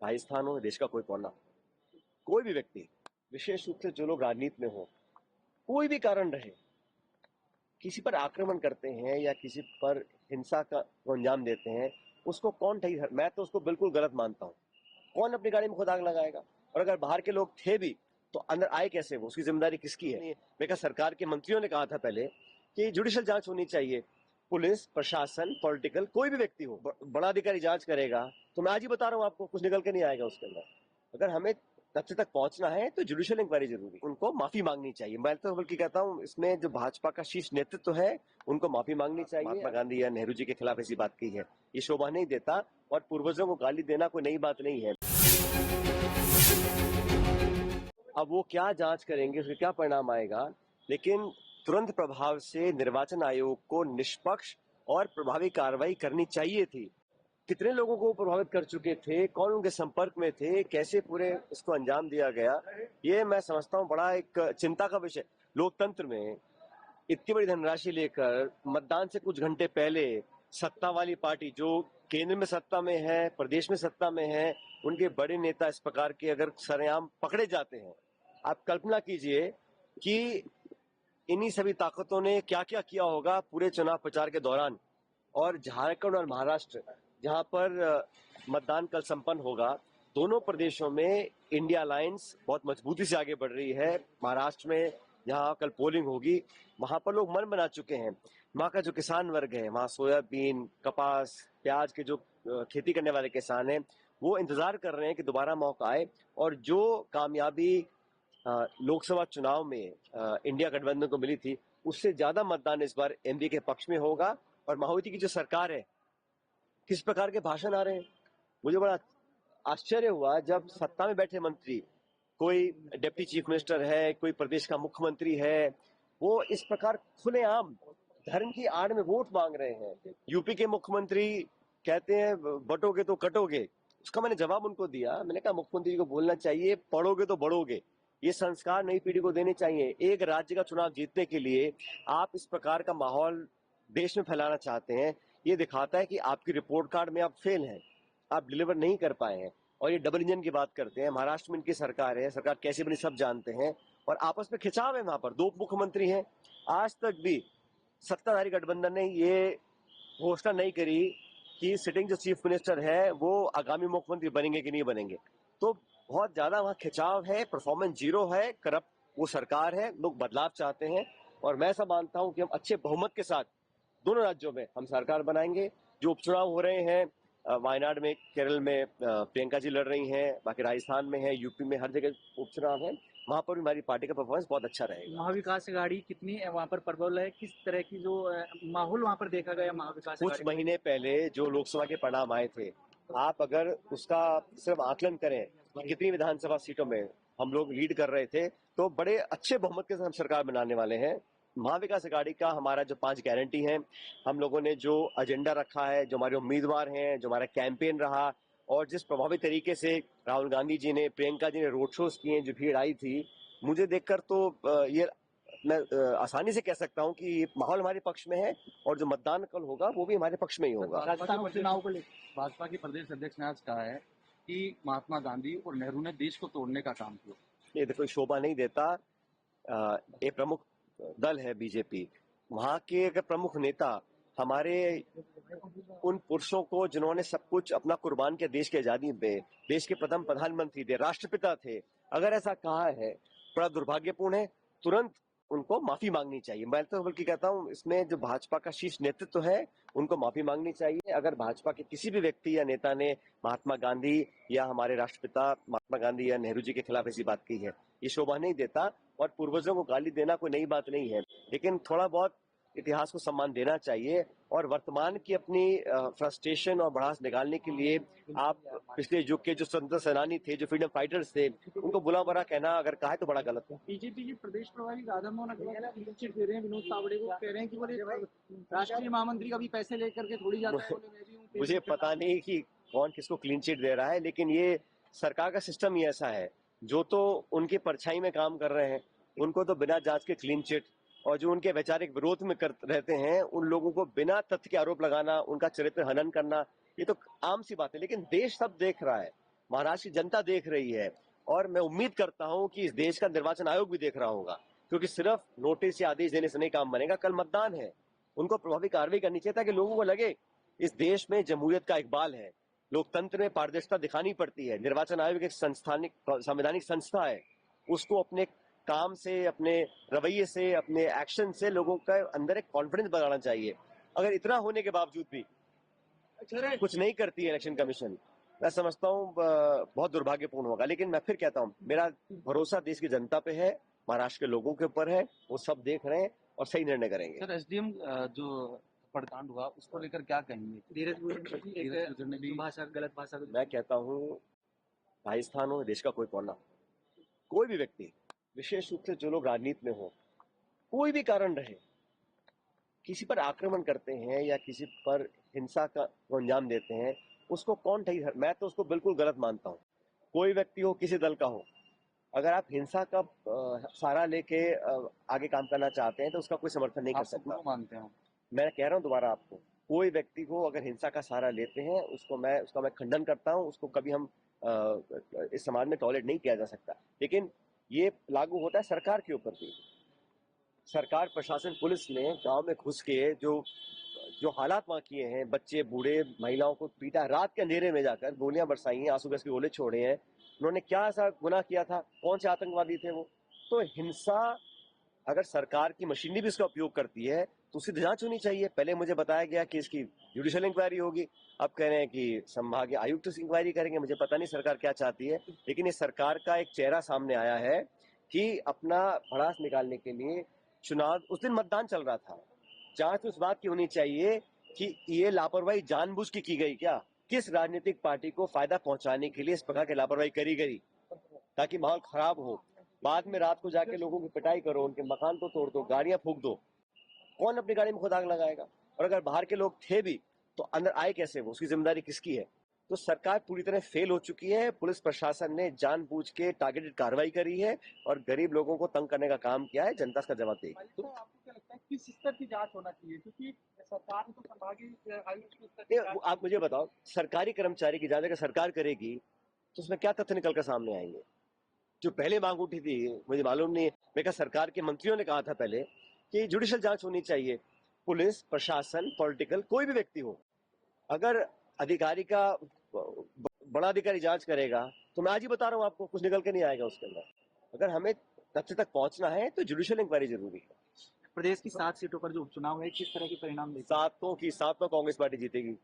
राजस्थान हो, देश का कोई कोना, कोई भी व्यक्ति, विशेष रूप से जो लोग राजनीति में हो, कोई भी कारण रहे, किसी पर आक्रमण करते हैं या किसी पर हिंसा का को अंजाम देते हैं, उसको कौन मैं तो उसको बिल्कुल गलत मानता हूँ। कौन अपनी गाड़ी में खुद आग लगाएगा? और अगर बाहर के लोग थे भी तो अंदर आए कैसे? वो उसकी जिम्मेदारी किसकी है? मैं कहा सरकार के मंत्रियों ने कहा था पहले कि जुडिशियल जांच होनी चाहिए। पुलिस प्रशासन पॉलिटिकल कोई भी व्यक्ति हो, बड़ा अधिकारी जांच करेगा। तो मैं आज ही बता रहा हूँ आपको, कुछ निकल के नहीं आएगा उसके अंदर। अगर हमें तथ्य तक पहुंचना है तो जुडिशियल इंक्वायरी जरूरी, उनको माफी मांगनी चाहिए। मैं तो बल्कि कहता हूँ इसमें जो भाजपा का शीर्ष नेतृत्व है उनको माफी मांगनी चाहिए। महात्मा गांधी या नेहरू जी के खिलाफ ऐसी बात की है, ये शोभा नहीं देता। और पूर्वजों को गाली देना कोई नई बात नहीं है। अब वो क्या जांच करेंगे, उसका क्या परिणाम आएगा, लेकिन तुरंत प्रभाव से निर्वाचन आयोग को निष्पक्ष और प्रभावी कार्रवाई करनी चाहिए थी। कितने लोगों को प्रभावित कर चुके थे, कौन उनके संपर्क में थे, कैसे पूरे इसको अंजाम दिया गया, ये मैं समझता हूँ बड़ा एक चिंता का विषय। लोकतंत्र में इतनी बड़ी धनराशि लेकर मतदान से कुछ घंटे पहले सत्ता वाली पार्टी जो केंद्र में सत्ता में है, प्रदेश में सत्ता में है, उनके बड़े नेता इस प्रकार के अगर सरेआम पकड़े जाते हैं, आप कल्पना कीजिए कि इन्हीं सभी ताकतों ने क्या क्या किया होगा पूरे चुनाव प्रचार के दौरान। और झारखंड और महाराष्ट्र जहां पर मतदान कल संपन्न होगा, दोनों प्रदेशों में इंडिया अलायंस बहुत मजबूती से आगे बढ़ रही है। महाराष्ट्र में जहां कल पोलिंग होगी, वहां पर लोग मन बना चुके हैं। वहां का जो किसान वर्ग है, वहां सोयाबीन, कपास, प्याज के जो खेती करने वाले किसान हैं, वो इंतजार कर रहे हैं कि दोबारा मौका आए और जो कामयाबी लोकसभा चुनाव में इंडिया गठबंधन को मिली थी, उससे ज्यादा मतदान इस बार एनडीए के पक्ष में होगा। और मायावती की जो सरकार है, किस प्रकार के भाषण आ रहे हैं, मुझे बड़ा आश्चर्य हुआ जब सत्ता में बैठे मंत्री, कोई डिप्टी चीफ मिनिस्टर है, कोई प्रदेश का मुख्यमंत्री है, वो इस प्रकार खुलेआम धर्म की आड़ में वोट मांग रहे हैं। यूपी के मुख्यमंत्री कहते हैं बटोगे तो कटोगे। उसका मैंने जवाब उनको दिया, मैंने कहा मुख्यमंत्री जी को बोलना चाहिए पढ़ोगे तो बढ़ोगे। ये संस्कार नई पीढ़ी को देने चाहिए। एक राज्य का चुनाव जीतने के लिए आप इस प्रकार का माहौल देश में फैलाना चाहते हैं, ये दिखाता है कि आपकी रिपोर्ट कार्ड में आप फेल हैं, आप डिलीवर नहीं कर पाए हैं। और ये डबल इंजन की बात करते हैं। महाराष्ट्र में इनकी सरकार है, सरकार कैसे बनी सब जानते हैं, और आपस में खिंचाव है। वहां पर दो मुख्यमंत्री हैं। आज तक भी सत्ताधारी गठबंधन ने ये घोषणा नहीं करी कि सिटिंग जो चीफ मिनिस्टर है वो आगामी मुख्यमंत्री बनेंगे कि नहीं बनेंगे। तो बहुत ज्यादा वहां खिंचाव है, परफॉर्मेंस जीरो है, करप्ट वो सरकार है, लोग बदलाव चाहते हैं। और मैं ऐसा मानता हूं कि हम अच्छे बहुमत के साथ दोनों राज्यों में हम सरकार बनाएंगे। जो उपचुनाव हो रहे हैं, वायनाड में, केरल में प्रियंका जी लड़ रही हैं, बाकी राजस्थान में है, यूपी में, हर जगह उपचुनाव है, वहां पर भी हमारी पार्टी का परफॉर्मेंस बहुत अच्छा रहेगा। महाविकास अघाड़ी कितनी वहां पर प्रबल है, किस तरह की जो माहौल वहां पर देखा गया महाविकास कुछ अघाड़ी महीने पहले जो लोकसभा के परिणाम आए थे, आप अगर उसका सिर्फ आकलन करें कि कितनी विधानसभा सीटों में हम लोग लीड कर रहे थे, तो बड़े अच्छे बहुमत के साथ हम सरकार बनाने वाले हैं। महाविकास अघाड़ी का हमारा जो 5 गारंटी है, हम लोगों ने जो एजेंडा रखा है, जो हमारे उम्मीदवार हैं, जो हमारा कैंपेन रहा, और जिस प्रभावी तरीके से राहुल गांधी जी ने, प्रियंका जी ने रोड शोज किए, जो भीड़ आई थी, मुझे देखकर तो ये मैं आसानी से कह सकता हूं कि माहौल हमारे पक्ष में है और जो मतदान कल होगा वो भी हमारे पक्ष में ही होगा। राजस्थान उपचुनाव को लेकर भाजपा के प्रदेश अध्यक्ष ने आज कहा है कि महात्मा गांधी और नेहरू ने देश को तोड़ने का काम किया। ये देखो शोभा नहीं देता। एक प्रमुख दल है बीजेपी, वहां के अगर प्रमुख नेता हमारे उन पुरुषों को जिन्होंने सब कुछ अपना कुर्बान किया देश की आजादी में, देश के प्रथम प्रधानमंत्री थे, राष्ट्रपिता थे, अगर ऐसा कहा है, बड़ा दुर्भाग्यपूर्ण है। तुरंत उनको माफी मांगनी चाहिए। मैं तो बल्कि कहता हूं इसमें जो भाजपा का शीर्ष नेतृत्व है उनको माफी मांगनी चाहिए। अगर भाजपा के किसी भी व्यक्ति या नेता ने महात्मा गांधी या हमारे राष्ट्रपिता महात्मा गांधी या नेहरू जी के खिलाफ ऐसी बात की है, ये शोभा नहीं देता। और पूर्वजों को गाली देना कोई नई बात नहीं है, लेकिन थोड़ा बहुत इतिहास को सम्मान देना चाहिए। और वर्तमान की अपनी फ्रस्ट्रेशन और भड़ास निकालने के लिए आप पिछले युग के जो स्वतंत्रता सेनानी थे, जो फ्रीडम फाइटर्स थे, उनको बुला भरा कहना अगर कहा है तो बड़ा गलत है। बीजेपी के प्रदेश प्रभारी राधा मोहन अग्रवाल क्लीन चिट दे रहे हैं विनोद तावड़े को, कह रहे हैं कि बोले राष्ट्रीय महामंत्री का भी पैसे लेकर के थोड़ी जाता है, बोले मैं भी हूँ। मुझे पता नहीं कि कौन किसको क्लीन चिट दे रहा है, लेकिन ये सरकार का सिस्टम ही ऐसा है। जो तो उनकी परछाई में काम कर रहे हैं उनको तो बिना जांच के क्लीन चिट, और जो उनके वैचारिक विरोध में रहते हैं उन लोगों को बिना तथ्य के आरोप लगाना, उनका चरित्र हनन करना, ये तो आम सी बात है। लेकिन देश सब देख रहा है, महाराष्ट्र की जनता देख रही है, और मैं उम्मीद करता हूं कि इस देश का निर्वाचन आयोग भी देख रहा होगा, क्योंकि सिर्फ नोटिस या आदेश देने से नहीं काम बनेगा। कल मतदान है, उनको प्रभावी कार्रवाई करनी चाहिए ताकि लोगों को लगे इस देश में जमहूरियत का इकबाल है, लोकतंत्र में पारदर्शिता दिखानी पड़ती है। निर्वाचन आयोग एक संवैधानिक संस्था है, उसको अपने काम से, अपने रवैये से, अपने एक्शन से लोगों का अंदर एक कॉन्फिडेंस बढ़ाना चाहिए। अगर इतना होने के बावजूद भी कुछ नहीं करती है इलेक्शन कमीशन, मैं समझता हूँ बहुत दुर्भाग्यपूर्ण होगा। लेकिन मैं फिर कहता हूँ, मेरा भरोसा देश की जनता पे है, महाराष्ट्र के लोगों के ऊपर है, वो सब देख रहे हैं और सही निर्णय करेंगे। सर, एसडीएम जो पड़कांड हुआ उसको लेकर क्या कहेंगे? धीरज गुर्जर ने भी भाषा, गलत भाषा। मैं कहता हूँ, राजस्थान हो, देश का कोई कोना, कोई भी व्यक्ति, विशेष रूप से जो लोग राजनीति में हो, कोई भी कारण रहे, किसी पर आक्रमण करते हैं या किसी पर हिंसा का अंजाम देते हैं, उसको कौन ठीक है? मैं तो उसको बिल्कुल गलत मानता हूँ। कोई व्यक्ति हो, किसी दल का हो, अगर आप हिंसा का सहारा लेके आगे काम करना चाहते हैं तो उसका कोई समर्थन नहीं कर सकता। मानते हो? मैं कह रहा हूँ दोबारा आपको, कोई व्यक्ति को अगर हिंसा का सहारा लेते हैं, उसका मैं खंडन करता हूँ। उसको कभी हम इस समाज में टॉलरेट नहीं किया जा सकता। लेकिन ये लागू होता है सरकार के ऊपर भी। सरकार, प्रशासन, पुलिस ने गांव में घुस के जो हालात वहां किए हैं, बच्चे, बूढ़े, महिलाओं को पीटा, रात के अंधेरे में जाकर गोलियां बरसाई हैं, आंसू गैस के गोले छोड़े हैं। उन्होंने क्या ऐसा गुनाह किया था? कौन से आतंकवादी थे वो? तो हिंसा, अगर सरकार की मशीनरी भी इसका उपयोग करती है तो उसकी जांच होनी चाहिए। पहले मुझे बताया गया कि इसकी जुडिशियल इंक्वायरी होगी, अब कह रहे हैं कि संभागीय आयुक्त से इंक्वायरी करेंगे। मुझे पता नहीं सरकार क्या चाहती है, लेकिन इस सरकार का एक चेहरा सामने आया है कि अपना भड़ास निकालने के लिए चुनाव, उस दिन मतदान चल रहा था, जांच उस बात की होनी चाहिए कि ये लापरवाही जानबूझ के की गई क्या? किस राजनीतिक पार्टी को फायदा पहुंचाने के लिए इस प्रकार की लापरवाही करी गई, ताकि माहौल खराब हो? बाद में रात को जाके लोगों की पिटाई करो, उनके मकान तो तोड़ दो, गाड़ियां फूंक दो। कौन अपनी गाड़ी में खुद आग लगाएगा? और अगर बाहर के लोग थे भी तो अंदर आए कैसे? वो, उसकी जिम्मेदारी किसकी है? तो सरकार पूरी तरह फेल हो चुकी है। पुलिस प्रशासन ने जानबूझ के टारगेटेड कार्रवाई करी है और गरीब लोगों को तंग करने का काम किया है। जनता इसका जवाब देगी। तो आपको क्या लगता है किस स्तर की जांच होना चाहिए? क्योंकि सरकार ने तो संभागीय आयुक्त के स्तर की आप मुझे बताओ, सरकारी कर्मचारी की जांच अगर सरकार करेगी तो उसमें क्या तथ्य निकल कर सामने आएंगे? जो पहले मांग उठी थी, मुझे मालूम नहीं, मैं कहा सरकार के मंत्रियों ने कहा था पहले कि जुडिशियल जांच होनी चाहिए। पुलिस प्रशासन, पॉलिटिकल, कोई भी व्यक्ति हो, अगर अधिकारी का बड़ा अधिकारी जांच करेगा तो मैं आज ही बता रहा हूं आपको, कुछ निकल के नहीं आएगा उसके अंदर। अगर हमें तथ्य तक पहुंचना है तो जुडिशियल इंक्वायरी जरूरी है। प्रदेश की 7 सीटों पर जो उपचुनाव है, किस तरह के परिणाम देखें? 7 की 7 कांग्रेस पार्टी जीतेगी।